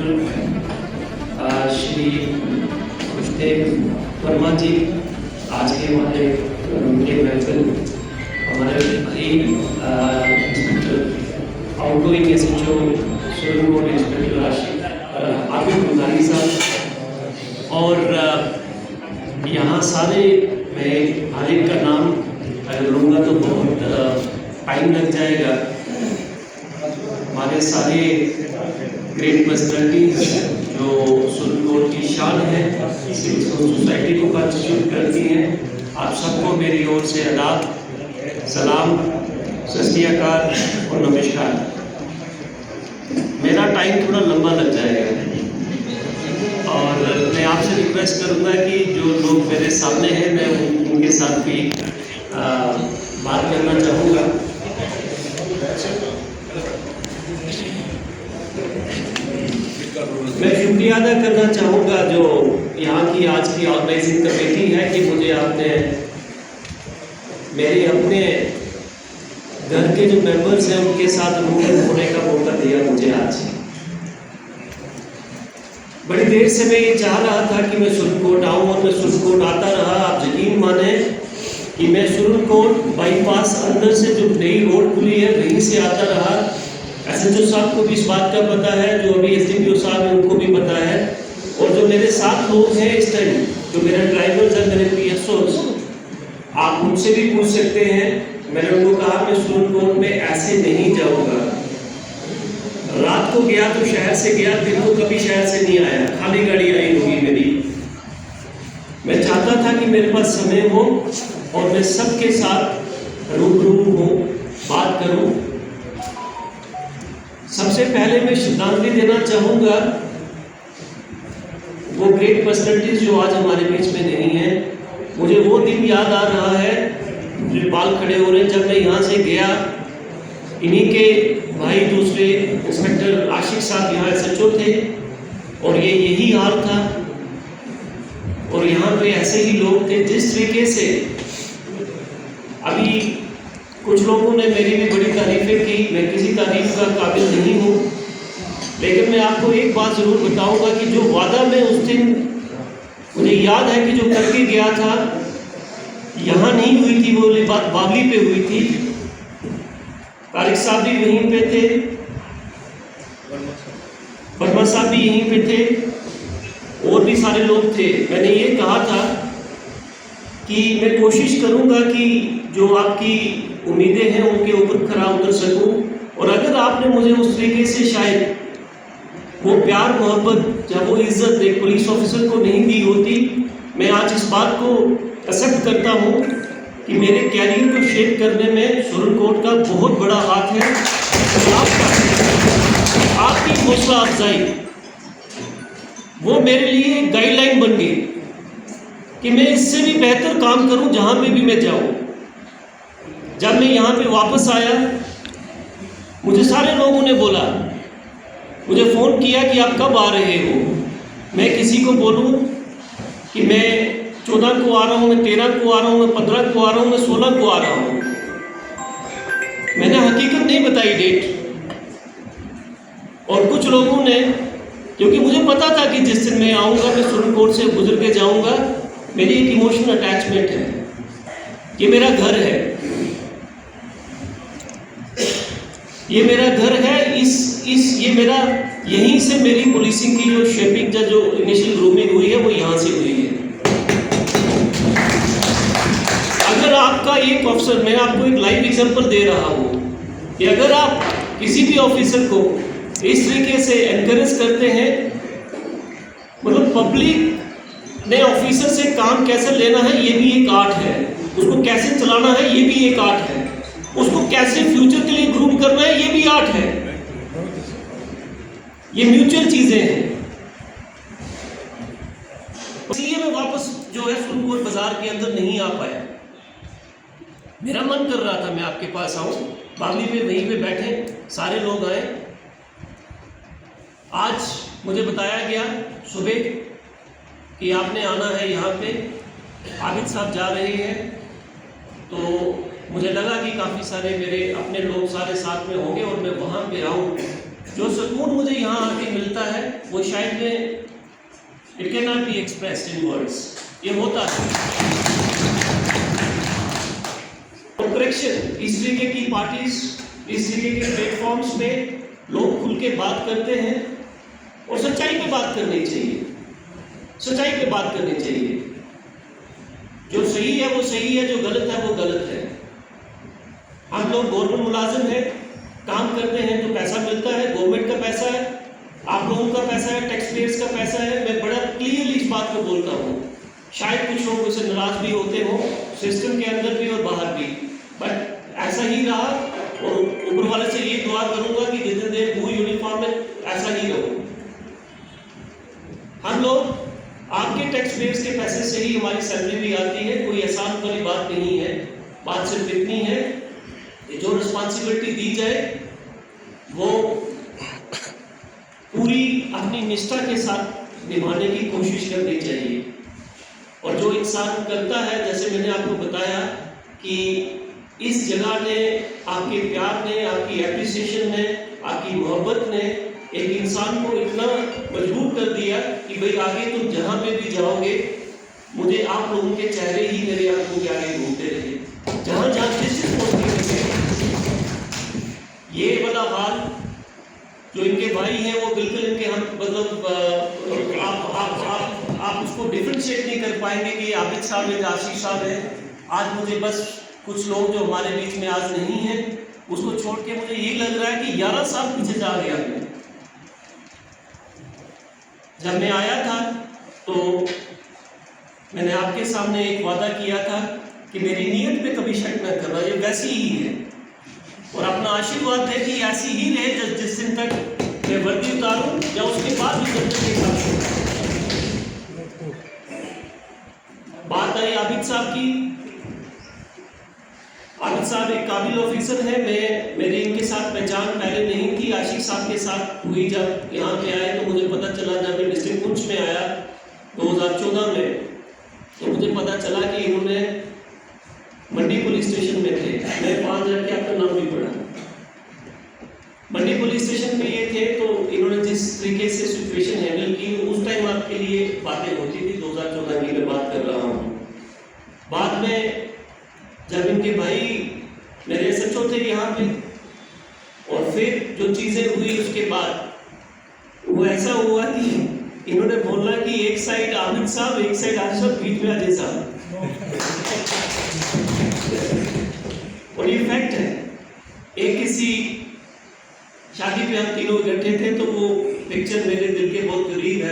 श्री खुशदेव वर्मा जी आज के हमारे उनके महफिल हमारे भाई inspector outgoing SHO supreme court inspector Abid Bukhari साहब और यहाँ सारे मैं हर एक का नाम अगर लूँगा तो बहुत टाइम लग जाएगा। हमारे सारे ग्रेट पर्सनैलिटीज जो सुप्रीम कोर्ट की शान है, सोसाइटी को कंस्टिट्यूट करती हैं, आप सबको मेरी ओर से आदाब, सलाम, सत श्री अकाल और नमस्कार। मेरा टाइम थोड़ा लंबा लग जाएगा और मैं आपसे रिक्वेस्ट करूंगा कि जो लोग मेरे सामने हैं मैं उनके साथ भी बात करना चाहूँगा। मैं शुक्रिया अदा करना चाहूँगा जो यहाँ की आज की ऑर्गेनाइजिंग कमेटी है कि मुझे आपने मेरे अपने घर के जो मेंबर्स हैं उनके साथ रूबरू होने का मौका दिया मुझे आज। बड़ी देर से मैं ये चाह रहा था कि मैं सुप्रीम कोर्ट आऊँ और मैं सुप्रीम कोर्ट आता रहा। आप यकीन माने कि मैं सुप्रीम कोर्ट बाईपास अंदर से जो नई रोड खुली है वहीं से आता रहा। एसएचओ साहब को भी इस बात का पता है, जो अभी एसडीपीओ साहब हैं उनको भी पता है, और जो मेरे साथ लोग हैं इस टाइम, जो मेरे ड्राइवर्स हैं, मेरे पीएसओस, आप मुझसे भी पूछ सकते हैं। मैंने उनको कहा मैं सुप्रीम कोर्ट में ऐसे नहीं जाऊंगा। रात को गया तो शहर से गया, दिन को कभी शहर से नहीं आया, खाली गाड़ी आई होगी मेरी। मैं चाहता था कि मेरे पास समय हो और मैं सबके साथ रूबरू हूँ, बात करूँ। सबसे पहले मैं श्रद्धांजलि देना चाहूँगा वो ग्रेट पर्सनैलिटीज जो आज हमारे बीच में नहीं है। मुझे वो दिन याद आ रहा है, जो बाल खड़े हो रहे हैं, जब मैं यहाँ से गया, इन्हीं के भाई दूसरे इंस्पेक्टर आशिक साहब यहाँ एसएचओ थे और ये यही हाल था और यहाँ पे ऐसे ही लोग थे। जिस तरीके से अभी कुछ लोगों ने मेरी भी बड़ी तारीफें की, मैं किसी तारीफ का काबिल नहीं हूँ, लेकिन मैं आपको एक बात ज़रूर बताऊंगा कि जो वादा मैं उस दिन, मुझे याद है कि जो करके गया था, यहाँ नहीं हुई थी, वो बात बावली पे हुई थी। तारिक साहब भी वहीं पे थे, वर्मा साहब भी यहीं पे थे और भी सारे लोग थे। मैंने ये कहा था कि मैं कोशिश करूंगा कि जो आपकी उम्मीदें हैं उनके ऊपर खरा उतर सकूं, और अगर आपने मुझे उस तरीके से शायद वो प्यार मोहब्बत या वो इज्जत एक पुलिस ऑफिसर को नहीं दी होती, मैं आज इस बात को एक्सेप्ट करता हूँ कि मेरे कैरियर को शेप करने में सुप्रीम कोर्ट का बहुत बड़ा हाथ है। आपकी हौसला अफजाई वो मेरे लिए एक गाइडलाइन बन गई कि मैं इससे भी बेहतर काम करूं जहां पे भी मैं जाऊं। जब मैं यहाँ पे वापस आया, मुझे सारे लोगों ने बोला, मुझे फ़ोन किया कि आप कब आ रहे हो। मैं किसी को बोलूं कि मैं 14 को आ रहा हूँ, मैं 13 को आ रहा हूँ, मैं 15 को आ रहा हूँ, मैं 16 को आ रहा हूँ। मैंने हकीकत नहीं बताई डेट, और कुछ लोगों ने, क्योंकि मुझे पता था कि जिस दिन मैं आऊँगा मैं सुप्रीम कोर्ट से गुजर के जाऊँगा, मेरी एक इमोशनल अटैचमेंट है, ये मेरा घर है, ये मेरा घर है। ये मेरा, यहीं से मेरी पुलिसिंग की जो शेपिंग जो इनिशियल ग्रूमिंग हुई है वो यहाँ से हुई है। अगर आपका एक ऑफिसर, मैं आपको एक लाइव एग्जांपल दे रहा हूँ कि अगर आप किसी भी ऑफिसर को इस तरीके से एनकरेज करते हैं, मतलब पब्लिक ने ऑफिसर से काम कैसे लेना है ये भी एक आर्ट है, उसको कैसे चलाना है ये भी एक आर्ट है, उसको कैसे फ्यूचर के लिए ग्रूम करना है ये भी आर्ट है। ये म्यूचुअल चीजें हैं। इसलिए मैं वापस जो है सुप्रीम कोर्ट बाजार के अंदर नहीं आ पाया। मेरा मन कर रहा था मैं आपके पास आऊं, बावली में वहीं पे बैठे सारे लोग आए। आज मुझे बताया गया सुबह कि आपने आना है यहाँ पे, आबिद साहब जा रहे हैं, तो मुझे लगा कि काफ़ी सारे मेरे अपने लोग सारे साथ में होंगे और मैं वहाँ पे आऊँ जो सुकून मुझे यहाँ आके मिलता है वो शायद में it can not be expressed in words. ये होता है करेक्शन। इस तरीके की पार्टीज, इस तरीके के प्लेटफॉर्म्स पे लोग खुल के बात करते हैं और सच्चाई पे बात करनी चाहिए, सच्चाई पे बात करनी चाहिए। जो सही है वो सही है, जो गलत है वो गलत है। हम लोग गवर्नमेंट मुलाजिम हैं, काम करते हैं तो पैसा मिलता है, गवर्नमेंट का पैसा है, आप लोगों का पैसा है, टैक्स पेयर्स का पैसा है। मैं बड़ा क्लियरली इस बात को बोलता हूँ। शायद कुछ लोग उससे नाराज भी होते हो, सिस्टम के अंदर भी और बाहर भी, बट ऐसा ही रहा और ऊपर वाले से ये दुआ करूंगा कि जितने देर ब्लू यूनिफॉर्म में ऐसा ही रहो। हम लोग आपके टैक्स पेयर्स के पैसे से ही हमारी सैलरी भी आती है, कोई आसान वाली बात नहीं है। बात सिर्फ इतनी है कि जो रिस्पॉन्सिबिलिटी दी जाए वो पूरी अपनी निष्ठा के साथ निभाने की कोशिश करनी चाहिए। और जो इंसान करता है, जैसे मैंने आपको बताया कि इस जगह ने, आपके प्यार ने, आपकी एप्रिसिएशन ने, आपकी मोहब्बत ने एक इंसान को इतना मजबूर कर दिया कि भाई आगे तुम जहाँ पे भी जाओगे मुझे आप लोगों के चेहरे ही मेरे आंखों के आगे घूमते रहे, जहाँ जहाँ डिस्टेंस पहुँचती रहे। ये वाला हाल जो इनके भाई हैं वो बिल्कुल इनके हम मतलब आप उसको डिफरेंशिएट नहीं कर पाएंगे कि आबिद साहब है, आशीष साहब है। आज मुझे बस कुछ लोग जो हमारे बीच में आज नहीं है उसको छोड़ के मुझे ये लग रहा है कि 11 साल पीछे जा गया मैं। जब मैं आया था तो मैंने आपके सामने एक वादा किया था कि मेरी नीयत पे कभी शक न करना, ये वैसी ही है। और अपना आशीर्वाद है कि ऐसी ही रहे जिस दिन तक मैं वर्दी उतारूं या उसके बाद भी जब तक एक साथ। बात आई आबिद साहब की। आबिद साहब एक काबिल ऑफिसर है। मेरी इनके साथ पहचान पहले नहीं थी, आशिक साहब के साथ हुई। जब यहाँ पे आए तो मुझे पता चला, जब मैं डिस्ट्रिक्ट पुंछ में आया 2014 में, तो मुझे पता चला कि इन्होंने मंडी पुलिस स्टेशन में थे। मैं 5 लड़के आपका नाम भी पढ़ा। मंडी पुलिस स्टेशन में ये थे तो इन्होंने जिस तरीके से सिचुएशन हैंडल की, उस टाइम आपके लिए बातें होती थी। 2014 की मैं बात कर रहा हूँ। बाद में जब इनके भाई मेरे SHO थे यहाँ पे, और फिर जो चीज़ें हुई उसके बाद वो ऐसा हुआ कि इन्होंने बोला कि एक साइड आबिद साहब, एक साइड आशरफ, बीच में अजय साहब। और ये फैक्ट है। एक किसी शादी पे हम तीनों इकट्ठे थे तो वो पिक्चर मेरे दिल के बहुत करीब है।